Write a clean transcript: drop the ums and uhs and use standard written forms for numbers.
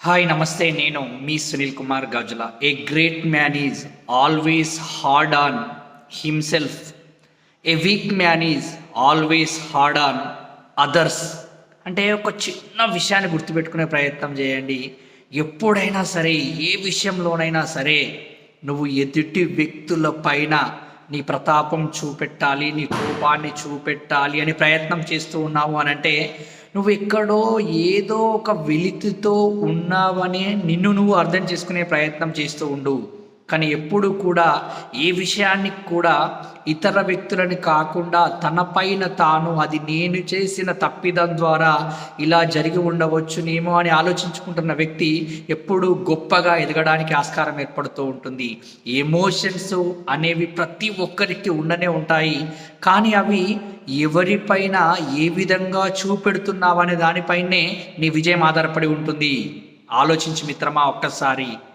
Hi నమస్తే. నేను మీ Sunil Kumar Gajula. A great man is always hard on himself. A weak man is always hard on others. అంటే ఒక చిన్న విషయాన్ని గుర్తుపెట్టుకునే ప్రయత్నం చేయండి. ఎప్పుడైనా సరే, ఏ విషయంలోనైనా సరే, నువ్వు ఎదుటి వ్యక్తుల పైన నీ ప్రతాపం చూపెట్టాలి, నీ కోపాన్ని చూపెట్టాలి అని ప్రయత్నం చేస్తూ ఉన్నావు అని అంటే, నువ్వు ఎక్కడో ఏదో ఒక వెలితితో ఉన్నావని నిన్ను నువ్వు అర్థం చేసుకునే ప్రయత్నం చేస్తూ ఉండు. కానీ ఎప్పుడు కూడా ఏ విషయాన్ని కూడా ఇతర వ్యక్తులని కాకుండా తన పైన తాను, అది నేను చేసిన తప్పిదం ద్వారా ఇలా జరిగి ఉండవచ్చునేమో అని ఆలోచించుకుంటున్న వ్యక్తి ఎప్పుడు గొప్పగా ఎదగడానికి ఆస్కారం ఏర్పడుతూ ఉంటుంది. ఎమోషన్స్ అనేవి ప్రతి ఒక్కరికి ఉండనే ఉంటాయి. కానీ అవి ఎవరిపైన ఏ విధంగా చూపెడుతున్నావనే దానిపైనే నీ విజయం ఆధారపడి ఉంటుంది. ఆలోచించి మిత్రమా ఒక్కసారి.